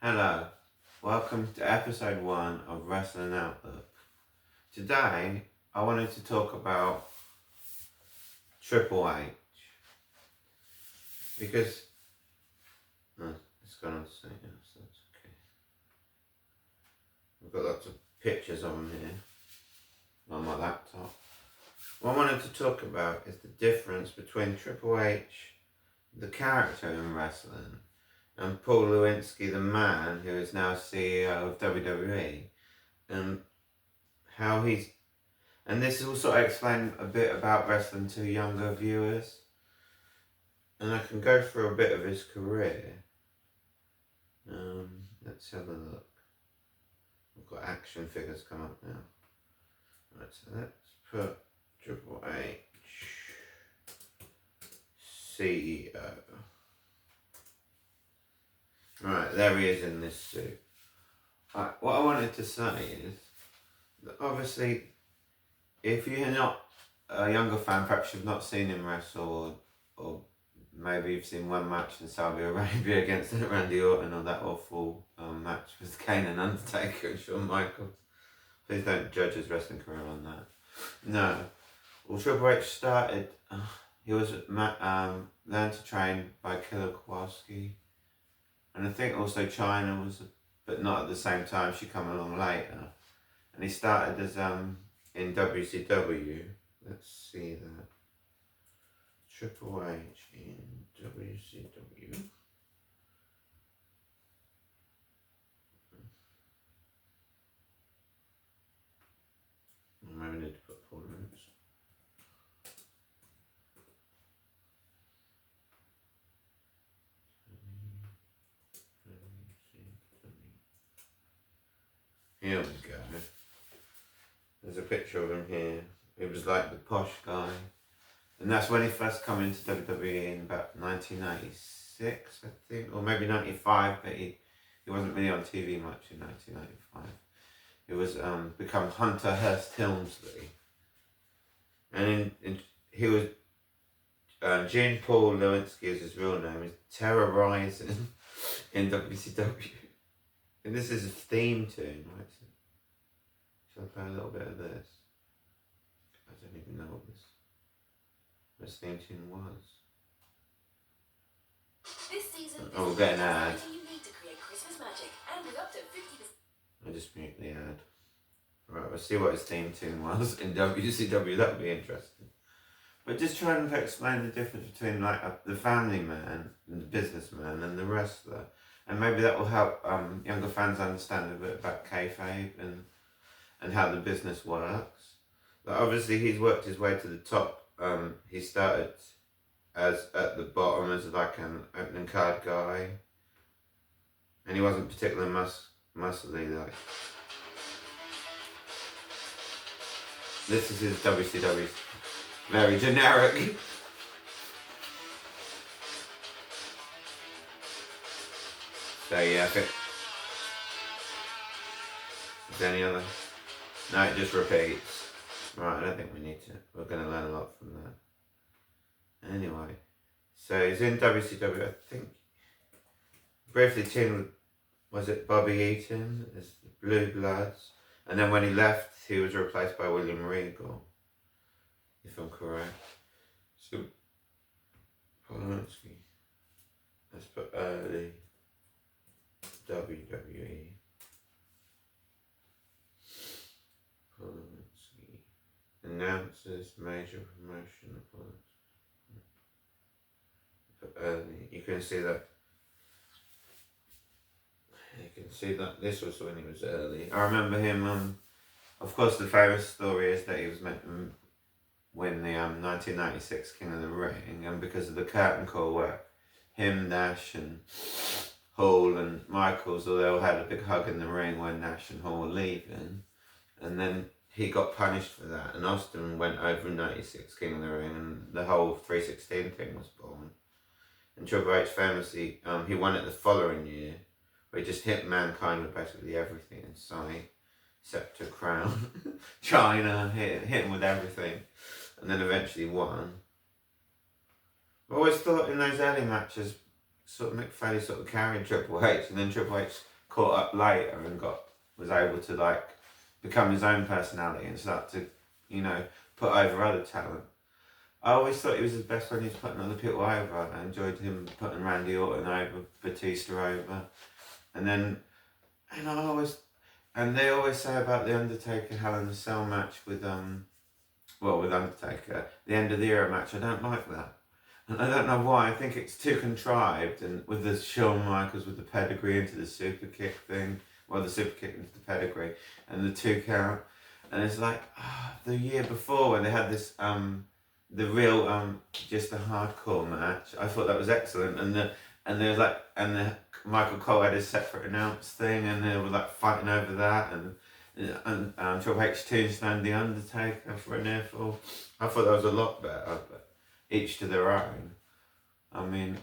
Hello, welcome to episode 1 of Wrestling Outlook. Today, I wanted to talk about Triple H because it's gone on to say yes, that's okay. We've got lots of pictures of him here on my laptop. What I wanted to talk about is the difference between Triple H, the character in wrestling, and Paul Lewinsky, the man who is now CEO of WWE, and how he's. And this will sort of explain a bit about wrestling to younger viewers. And I can go through a bit of his career. Let's have a look. We've got action figures come up now. Right, so let's put Triple H CEO. Right, there he is in this suit. Right, what I wanted to say is that obviously, if you're not a younger fan, perhaps you've not seen him wrestle, or maybe you've seen one match in Saudi Arabia against Randy Orton, or that awful match with Kane and Undertaker and Shawn Michaels. Please don't judge his wrestling career on that. No. Well, Triple H started, he was learned to train by Killer Kowalski. And I think also China was, but not at the same time, she come along later. And he started as in WCW. Let's see that. Triple H in WCW. Maybe I need to put Paul Rhodes. Here we go. There's a picture of him here. He was like the posh guy. And that's when he first come into WWE in about 1996, I think, or maybe 95, but he wasn't really on TV much in 1995. He was become Hunter Hearst Helmsley. And he was, Gene Paul Lewinsky is his real name, is terrorizing in WCW. And this is a theme tune, right? Shall I play a little bit of this? I don't even know what this theme tune was. This season, oh, we'll get an ad. You need to create Christmas magic, and with up to 50%. I'll just mute the ad. Right, we'll see what his theme tune was in WCW. That would be interesting. But just trying to explain the difference between like the family man and the businessman and the wrestler. And maybe that will help younger fans understand a bit about kayfabe and how the business works. Like obviously, he's worked his way to the top. He started as at the bottom as like an opening card guy, and he wasn't particularly muscly. Like this is his WCW, very generic. So yeah, I think. Is there any other? No, it just repeats. Right, I don't think we need to. We're going to learn a lot from that. Anyway, so he's in WCW, I think. Briefly teamed, was it Bobby Eaton as the Blue Bloods? And then when he left, he was replaced by William Regal, if I'm correct. So, Polanski. Let's put early WWE. Polanski. Announcers, major promotion. Put early. You can see that. You can see that this was when he was early. I remember him. Of course, the famous story is that he was meant to win the 1996 King of the Ring, and because of the curtain call where him, Nash, and Hall and Michaels, all they all had a big hug in the ring when Nash and Hall were leaving, and then he got punished for that, and Austin went over 96 King of the Ring, and the whole 316 thing was born. And Triple H famously, he won it the following year, where he just hit Mankind with basically everything in sight. Scepter, crown, China, hit him with everything, and then eventually won. I always thought in those early matches, sort of Mick Foley sort of carried Triple H, and then Triple H caught up later and was able to like become his own personality and start to, you know, put over other talent. I always thought he was the best when he was putting other people over. I enjoyed him putting Randy Orton over, Batista over, and they always say about the Undertaker Hell in a Cell match with with Undertaker, the end of the era match. I don't like that. And I don't know why. I think it's too contrived, and with the Shawn Michaels with the pedigree into the super kick thing, the super kick into the pedigree, and the 2 count, and it's like the year before when they had this the real just the hardcore match. I thought that was excellent, and the Michael Cole had his separate announced thing, and they were like fighting over that, and Triple H tombstone the Undertaker for a near fall. I thought that was a lot better, but each to their own. I mean,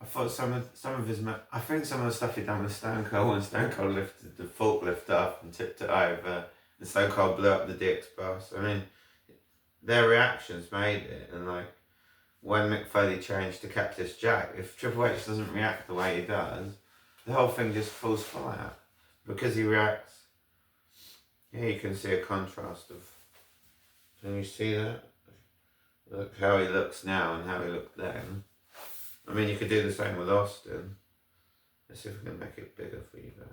I thought some of his I think some of the stuff he done with Stone Cold, when Stone Cold lifted the forklift up and tipped it over, and Stone Cold blew up the DX bus. I mean, their reactions made it, and like when Mick Foley changed to Cactus Jack, if Triple H doesn't react the way he does, the whole thing just falls flat. Because he reacts, yeah, you can see a contrast of. Can you see that? Look how he looks now and how he looked then. I mean, you could do the same with Austin. Let's see if we can make it bigger for you guys.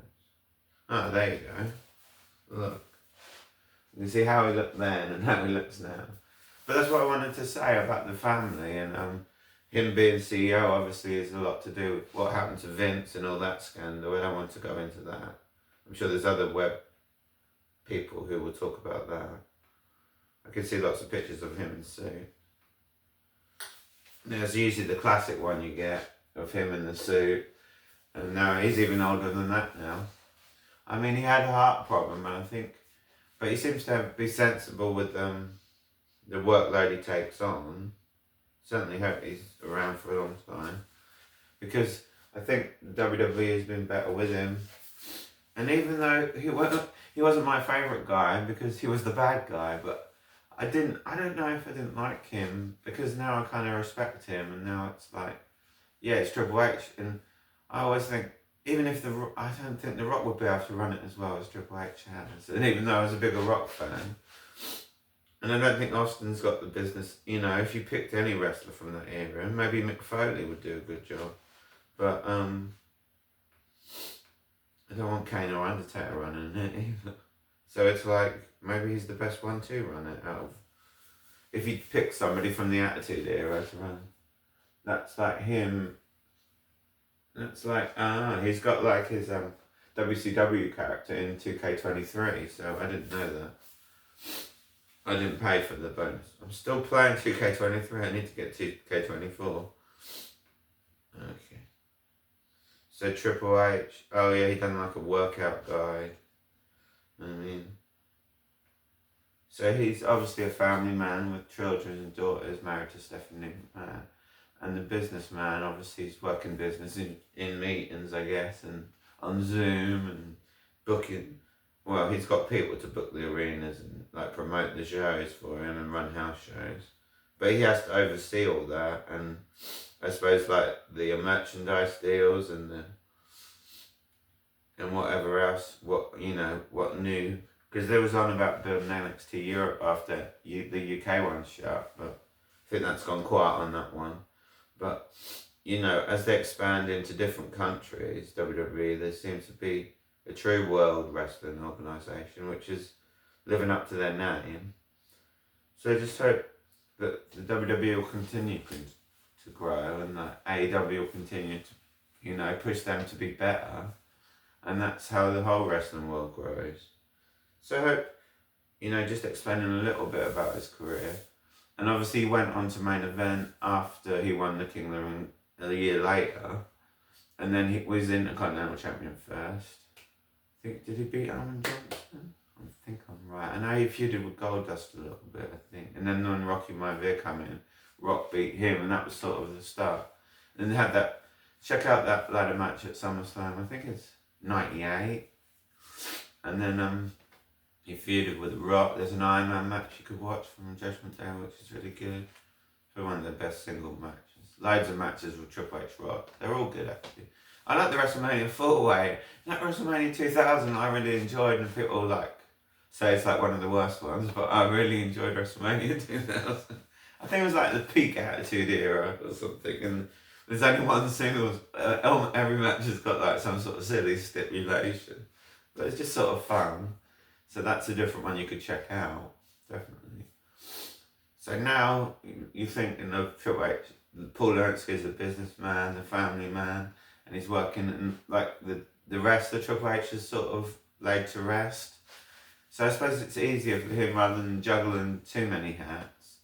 Oh, there you go. Look. You can see how he looked then and how he looks now. But that's what I wanted to say about the family, and him being CEO obviously has a lot to do with what happened to Vince and all that scandal. I don't want to go into that. I'm sure there's other web people who will talk about that. I can see lots of pictures of him in suit. There's usually the classic one you get of him in the suit, and now he's even older than that now. I mean, he had a heart problem, and I think, but he seems to be sensible with the workload he takes on. Certainly hope he's around for a long time, because I think WWE has been better with him. And even though he wasn't my favourite guy because he was the bad guy, but I don't know if I didn't like him, because now I kind of respect him, and now it's like, yeah, it's Triple H, and I always think, even if I don't think The Rock would be able to run it as well as Triple H has, and even though I was a bigger Rock fan, and I don't think Austin's got the business, you know, if you picked any wrestler from that era, maybe Mick Foley would do a good job, but I don't want Kane or Undertaker running it either. So it's like, maybe he's the best one to run it out of. If you pick somebody from the Attitude Era to run, that's like him. That's like, he's got like his WCW character in 2K23, so I didn't know that. I didn't pay for the bonus. I'm still playing 2K23, I need to get 2K24. Okay. So Triple H, oh yeah, he done like a workout guide. I mean, so he's obviously a family man with children and daughters, married to Stephanie McMahon. And the businessman, obviously he's working business in meetings, I guess, and on Zoom and booking. Well, he's got people to book the arenas and like promote the shows for him and run house shows. But he has to oversee all that, and I suppose like the merchandise deals and whatever else, what new, because there was on about building NXT Europe after the UK one shut, but I think that's gone quiet on that one. But, you know, as they expand into different countries, WWE, there seems to be a true world wrestling organisation which is living up to their name. So I just hope that the WWE will continue to grow, and that AEW will continue to, you know, push them to be better. And that's how the whole wrestling world grows. So I hope, you know, just explaining a little bit about his career. And obviously he went on to main event after he won the King of the Ring a year later. And then he was Intercontinental Champion first. Did he beat Alan Johnson? I think I'm right. I know he feuded with Goldust a little bit, I think. And then when Rocky Maivia came in, Rock beat him, and that was sort of the start. And they had that, check out that ladder match at SummerSlam, I think it's 98. And then he feuded with Rock. There's an Iron Man match you could watch from Judgment Day, which is really good. It's one of the best single matches. Loads of matches with Triple H Rock. They're all good, actually. I like the WrestleMania 4 way. That WrestleMania 2000 I really enjoyed, and people like say it's like one of the worst ones, but I really enjoyed WrestleMania 2000. I think it was like the peak Attitude Era or something, and there's only one single. Every match has got like some sort of silly stipulation, but it's just sort of fun. So that's a different one you could check out, definitely. So now you're thinking of Triple H. Paul Lewandowski is a businessman, a family man, and he's working, and like the rest of Triple H is sort of laid to rest. So I suppose it's easier for him rather than juggling too many hats,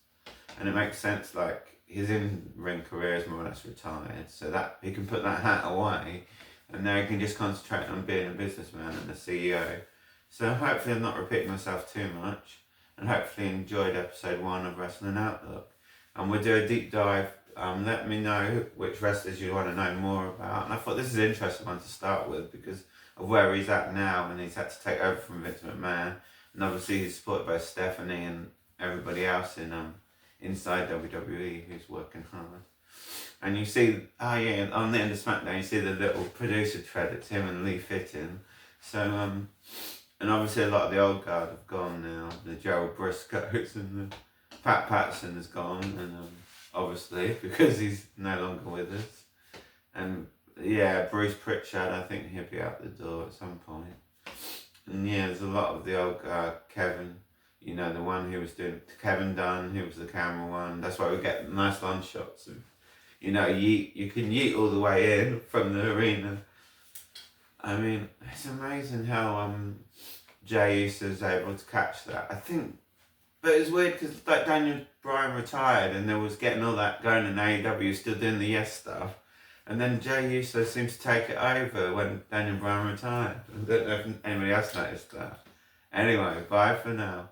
and it makes sense. Like his in-ring career is more or less retired, so that he can put that hat away, and now he can just concentrate on being a businessman and a CEO. So hopefully I'm not repeating myself too much, and hopefully you enjoyed episode 1 of Wrestling Outlook. And we'll do a deep dive. Let me know which wrestlers you want to know more about. And I thought this is an interesting one to start with because of where he's at now, and he's had to take over from Vince McMahon. And obviously he's supported by Stephanie and everybody else in inside WWE who's working hard. And you see, on the end of SmackDown, you see the little producer credits, him and Lee Fitton. So, and obviously a lot of the old guard have gone now. The Gerald Briscoes and the Pat Patterson has gone, and obviously because he's no longer with us. And yeah, Bruce Pritchard, I think he'll be out the door at some point. And yeah, there's a lot of the old guard. Kevin, you know, the one who was doing Kevin Dunn, who was the camera one. That's why we get nice long shots of, you know, you can yeet all the way in from the arena. I mean, it's amazing how Jay Uso's able to catch that. I think, but it's weird because like Daniel Bryan retired and there was getting all that going in AEW, still doing the Yes stuff. And then Jay Uso seems to take it over when Daniel Bryan retired. I don't know if anybody else noticed that. Anyway, bye for now.